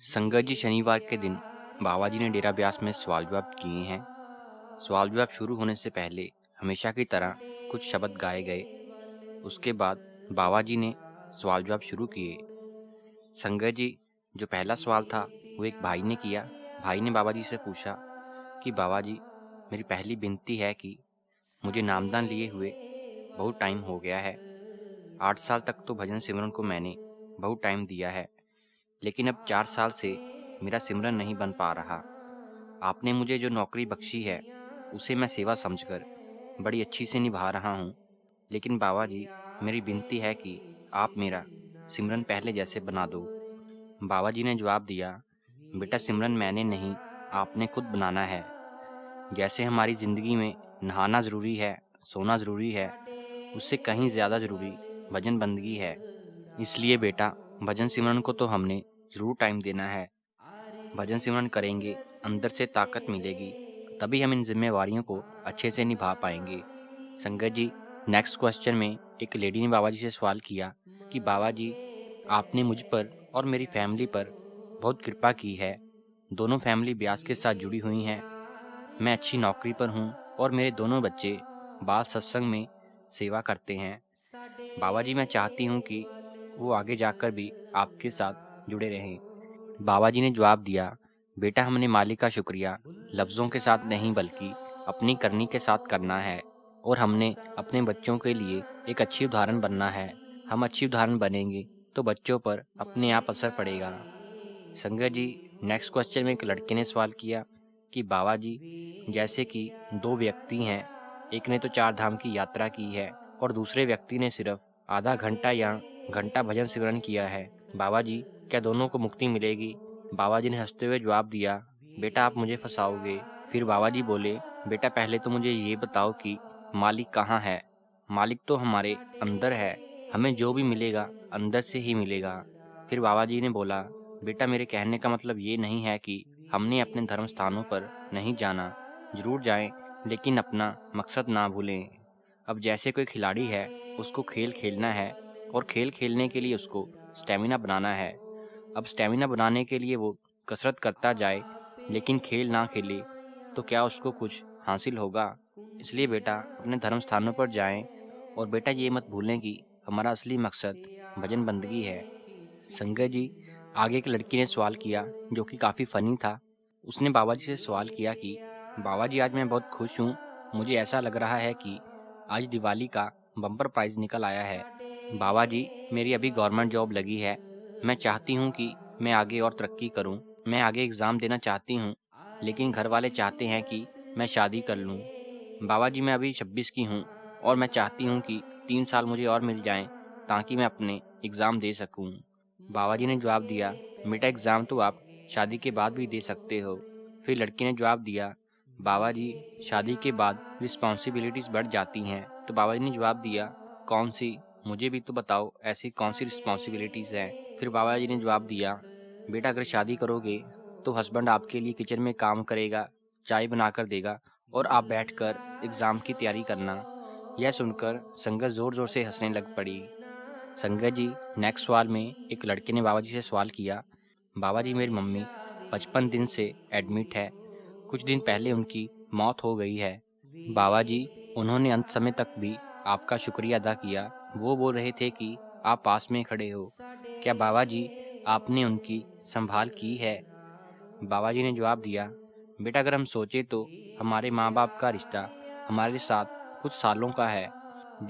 संगत जी शनिवार के दिन बाबा जी ने डेरा ब्यास में सवाल जवाब किए हैं। सवाल जवाब शुरू होने से पहले हमेशा की तरह कुछ शब्द गाए गए। उसके बाद बाबा जी ने सवाल जवाब शुरू किए। संगत जी, जो पहला सवाल था वो एक भाई ने किया। भाई ने बाबा जी से पूछा कि बाबा जी, मेरी पहली विनती है कि मुझे नामदान लिए हुए बहुत टाइम हो गया है। 8 साल तक तो भजन सिमरन को मैंने बहुत टाइम दिया है, लेकिन अब 4 साल से मेरा सिमरन नहीं बन पा रहा। आपने मुझे जो नौकरी बख्शी है उसे मैं सेवा समझकर बड़ी अच्छी से निभा रहा हूँ, लेकिन बाबा जी, मेरी विनती है कि आप मेरा सिमरन पहले जैसे बना दो। बाबा जी ने जवाब दिया, बेटा, सिमरन मैंने नहीं, आपने खुद बनाना है। जैसे हमारी ज़िंदगी में नहाना ज़रूरी है, सोना ज़रूरी है, उससे कहीं ज़्यादा ज़रूरी भजन बंदगी है। इसलिए बेटा, भजन सिमरन को तो हमने ज़रूर टाइम देना है। भजन सिमरन करेंगे, अंदर से ताकत मिलेगी, तभी हम इन जिम्मेवारियों को अच्छे से निभा पाएंगे। संगत जी, नेक्स्ट क्वेश्चन में एक लेडी ने बाबा जी से सवाल किया कि बाबा जी, आपने मुझ पर और मेरी फैमिली पर बहुत कृपा की है। दोनों फैमिली ब्यास के साथ जुड़ी हुई हैं। मैं अच्छी नौकरी पर हूँ और मेरे दोनों बच्चे बाल सत्संग में सेवा करते हैं। बाबा जी, मैं चाहती हूँ कि वो आगे जाकर भी आपके साथ जुड़े रहें। बाबा जी ने जवाब दिया, बेटा, हमने मालिक का शुक्रिया लफ्ज़ों के साथ नहीं बल्कि अपनी करनी के साथ करना है, और हमने अपने बच्चों के लिए एक अच्छी उदाहरण बनना है। हम अच्छी उदाहरण बनेंगे तो बच्चों पर अपने आप असर पड़ेगा। संगत जी, नेक्स्ट क्वेश्चन में एक लड़के ने सवाल किया कि बाबा जी, जैसे कि दो व्यक्ति हैं, एक ने तो 4 धाम की यात्रा की है और दूसरे व्यक्ति ने सिर्फ आधा घंटा या घंटा भजन सिमरन किया है। बाबा जी, क्या दोनों को मुक्ति मिलेगी? बाबा जी ने हंसते हुए जवाब दिया, बेटा, आप मुझे फंसाओगे। फिर बाबा जी बोले, बेटा, पहले तो मुझे ये बताओ कि मालिक कहाँ है? मालिक तो हमारे अंदर है। हमें जो भी मिलेगा अंदर से ही मिलेगा। फिर बाबा जी ने बोला, बेटा, मेरे कहने का मतलब ये नहीं है कि हमने अपने धर्म स्थानों पर नहीं जाना। जरूर जाएं, लेकिन अपना मकसद ना भूलें। अब जैसे कोई खिलाड़ी है, उसको खेल खेलना है और खेल खेलने के लिए उसको स्टेमिना बनाना है। अब स्टेमिना बनाने के लिए वो कसरत करता जाए, लेकिन खेल ना खेले तो क्या उसको कुछ हासिल होगा? इसलिए बेटा, अपने धर्म स्थानों पर जाएं, और बेटा, ये मत भूलें कि हमारा असली मकसद भजन बंदगी है। संगत जी, आगे एक लड़की ने सवाल किया जो कि काफ़ी फ़नी था। उसने बाबा जी से सवाल किया कि बाबा जी, आज मैं बहुत खुश हूँ। मुझे ऐसा लग रहा है कि आज दिवाली का बम्पर प्राइज़ निकल आया है। बाबा जी, मेरी अभी गवर्नमेंट जॉब लगी है। मैं चाहती हूँ कि मैं आगे और तरक्की करूँ। मैं आगे एग्ज़ाम देना चाहती हूँ, लेकिन घर वाले चाहते हैं कि मैं शादी कर लूँ। बाबा जी, मैं अभी 26 की हूँ और मैं चाहती हूँ कि 3 साल मुझे और मिल जाएं ताकि मैं अपने एग्ज़ाम दे सकूँ। बाबा जी ने जवाब दिया, बेटा, एग्ज़ाम तो आप शादी के बाद भी दे सकते हो। फिर लड़की ने जवाब दिया, बाबा जी, शादी के बाद रिस्पॉन्सिबिलिटीज़ बढ़ जाती हैं। तो बाबा जी ने जवाब दिया, कौन सी? मुझे भी तो बताओ, ऐसी कौन सी रिस्पॉन्सिबिलिटीज़ हैं? फिर बाबा जी ने जवाब दिया, बेटा, अगर शादी करोगे तो हस्बैंड आपके लिए किचन में काम करेगा, चाय बनाकर देगा और आप बैठकर एग्ज़ाम की तैयारी करना। यह सुनकर संगत ज़ोर ज़ोर से हंसने लग पड़ी। संगत जी, नेक्स्ट सवाल में एक लड़के ने बाबा जी से सवाल किया, बाबा जी, मेरी मम्मी 55 दिन से एडमिट है। कुछ दिन पहले उनकी मौत हो गई है। बाबा जी, उन्होंने अंत समय तक भी आपका शुक्रिया अदा किया। वो बोल रहे थे कि आप पास में खड़े हो। क्या बाबा जी, आपने उनकी संभाल की है? बाबा जी ने जवाब दिया, बेटा, अगर हम सोचे तो हमारे माँ बाप का रिश्ता हमारे साथ कुछ सालों का है,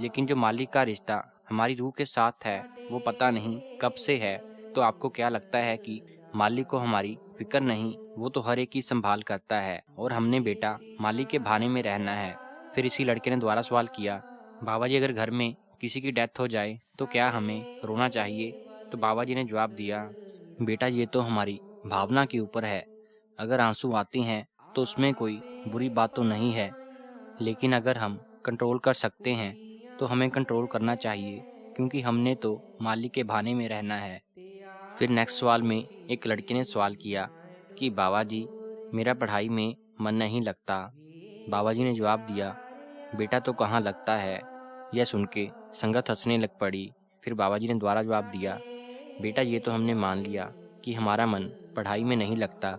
लेकिन जो मालिक का रिश्ता हमारी रूह के साथ है वो पता नहीं कब से है। तो आपको क्या लगता है कि मालिक को हमारी फिक्र नहीं? वो तो हर एक की संभाल करता है और हमने बेटा मालिक के भाने में रहना है। फिर इसी लड़के ने दोबारा सवाल किया, बाबा जी, अगर घर में किसी की डेथ हो जाए तो क्या हमें रोना चाहिए? तो बाबा जी ने जवाब दिया, बेटा, ये तो हमारी भावना के ऊपर है। अगर आंसू आते हैं तो उसमें कोई बुरी बात तो नहीं है, लेकिन अगर हम कंट्रोल कर सकते हैं तो हमें कंट्रोल करना चाहिए, क्योंकि हमने तो मालिक के भाने में रहना है। फिर नेक्स्ट सवाल में एक लड़के ने सवाल किया कि बाबा जी, मेरा पढ़ाई में मन नहीं लगता। बाबा जी ने जवाब दिया, बेटा, तो कहाँ लगता है? यह सुन के संगत हंसने लग पड़ी। फिर बाबा जी ने दोबारा जवाब दिया, बेटा, ये तो हमने मान लिया कि हमारा मन पढ़ाई में नहीं लगता,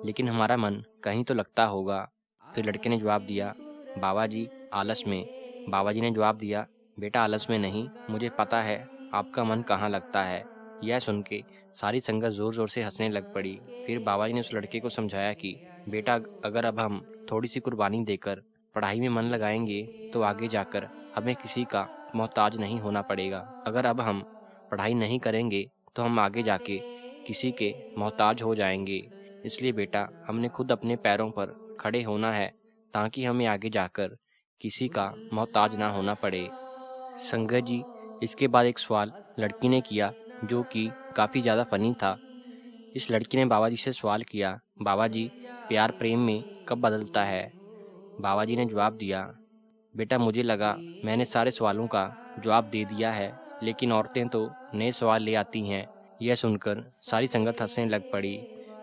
लेकिन हमारा मन कहीं तो लगता होगा। फिर लड़के ने जवाब दिया, बाबा जी आलस में। बाबा जी ने जवाब दिया, बेटा आलस में नहीं, मुझे पता है आपका मन कहाँ लगता है। यह सुन के सारी संगत ज़ोर ज़ोर से हंसने लग पड़ी। फिर बाबा जी ने उस लड़के को समझाया कि बेटा, अगर अब हम थोड़ी सी कुर्बानी देकर पढ़ाई में मन लगाएंगे तो आगे जाकर हमें किसी का मोहताज नहीं होना पड़ेगा। अगर अब हम पढ़ाई नहीं करेंगे तो हम आगे जाके किसी के मोहताज हो जाएंगे। इसलिए बेटा, हमने खुद अपने पैरों पर खड़े होना है ताकि हमें आगे जाकर किसी का मोहताज ना होना पड़े। संगत जी, इसके बाद एक सवाल लड़की ने किया जो कि काफ़ी ज़्यादा फ़नी था। इस लड़की ने बाबा जी से सवाल किया, बाबा जी प्यार प्रेम में कब बदलता है? बाबा जी ने जवाब दिया, बेटा मुझे लगा मैंने सारे सवालों का जवाब दे दिया है, लेकिन औरतें तो नए सवाल ले आती हैं। यह सुनकर सारी संगत हंसने लग पड़ी।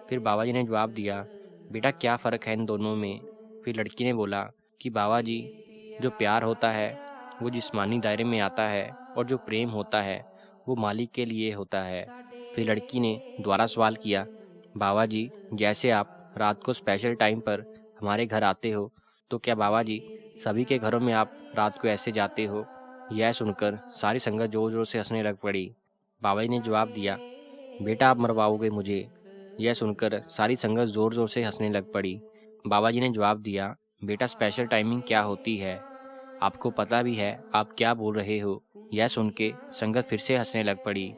फिर बाबा जी ने जवाब दिया, बेटा क्या फ़र्क है इन दोनों में? फिर लड़की ने बोला कि बाबा जी, जो प्यार होता है वो जिस्मानी दायरे में आता है, और जो प्रेम होता है वो मालिक के लिए होता है। फिर लड़की ने दोबारा सवाल किया, बाबा जी जैसे आप रात को स्पेशल टाइम पर हमारे घर आते हो, तो क्या बाबा जी सभी के घरों में आप रात को ऐसे जाते हो? यह सुनकर सारी संगत जोर जोर से हंसने लग पड़ी। बाबा जी ने जवाब दिया, बेटा आप मरवाओगे मुझे। यह सुनकर सारी संगत जोर जोर से हंसने लग पड़ी। बाबा जी ने जवाब दिया, बेटा स्पेशल टाइमिंग क्या होती है? आपको पता भी है आप क्या बोल रहे हो? यह सुन के संगत फिर से हंसने लग पड़ी।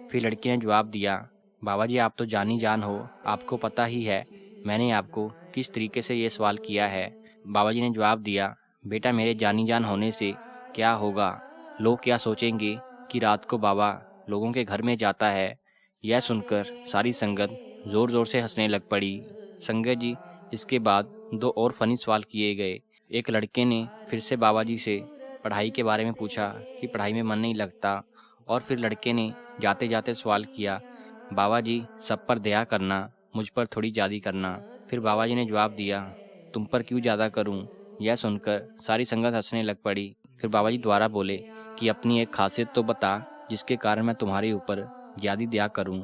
फिर लड़की ने जवाब दिया, बाबा जी आप तो जानी जान हो, आपको पता ही है मैंने आपको किस तरीके से ये सवाल किया है। बाबा जी ने जवाब दिया, बेटा मेरे जानी जान होने से क्या होगा? लोग क्या सोचेंगे कि रात को बाबा लोगों के घर में जाता है। यह सुनकर सारी संगत ज़ोर ज़ोर से हंसने लग पड़ी। संगत जी, इसके बाद दो और फनी सवाल किए गए। एक लड़के ने फिर से बाबा जी से पढ़ाई के बारे में पूछा कि पढ़ाई में मन नहीं लगता, और फिर लड़के ने जाते जाते सवाल किया, बाबा जी सब पर दया करना, मुझ पर थोड़ी ज़्यादा करना। फिर बाबा जी ने जवाब दिया, तुम पर क्यों ज़्यादा करूं? यह सुनकर सारी संगत हंसने लग पड़ी। फिर बाबा जी दोबारा बोले कि अपनी एक खासियत तो बता जिसके कारण मैं तुम्हारे ऊपर ज़्यादा दया करूं।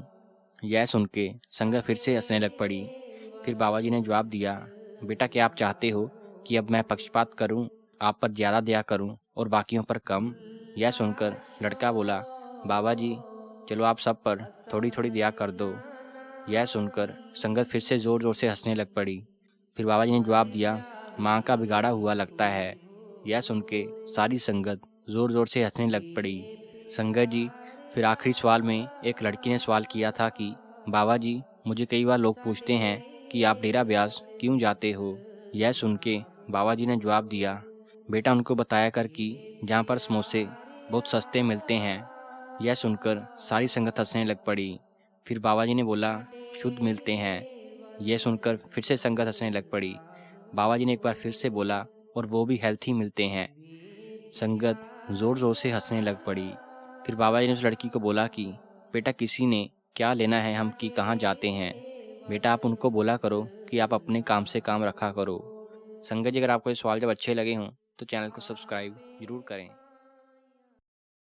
यह सुन के संगत फिर से हंसने लग पड़ी। फिर बाबा जी ने जवाब दिया, बेटा क्या आप चाहते हो कि अब मैं पक्षपात करूं, आप पर ज़्यादा दया करूं और बाकियों पर कम? यह सुनकर लड़का बोला, बाबा जी चलो आप सब पर थोड़ी थोड़ी दया कर दो। यह सुनकर संगत फिर से ज़ोर ज़ोर से हंसने लग पड़ी। फिर बाबा जी ने जवाब दिया, माँ का बिगाड़ा हुआ लगता है। यह सुन के सारी संगत ज़ोर ज़ोर से हंसने लग पड़ी। संगत जी, फिर आखिरी सवाल में एक लड़की ने सवाल किया था कि बाबा जी मुझे कई बार लोग पूछते हैं कि आप डेरा ब्यास क्यों जाते हो? यह सुन के बाबा जी ने जवाब दिया, बेटा उनको बताया कर कि जहाँ पर समोसे बहुत सस्ते मिलते हैं। यह सुनकर सारी संगत हंसने लग पड़ी। फिर बाबा जी ने बोला, शुद्ध मिलते हैं। यह सुनकर फिर से संगत हंसने लग पड़ी। बाबा जी ने एक बार फिर से बोला, और वो भी हेल्थी मिलते हैं। संगत जोर जोर से हंसने लग पड़ी। फिर बाबा जी ने उस लड़की को बोला कि बेटा किसी ने क्या लेना है हम कि कहाँ जाते हैं? बेटा आप उनको बोला करो कि आप अपने काम से काम रखा करो। संगत जी, अगर आपको ये सवाल जब अच्छे लगे हों तो चैनल को सब्सक्राइब जरूर करें।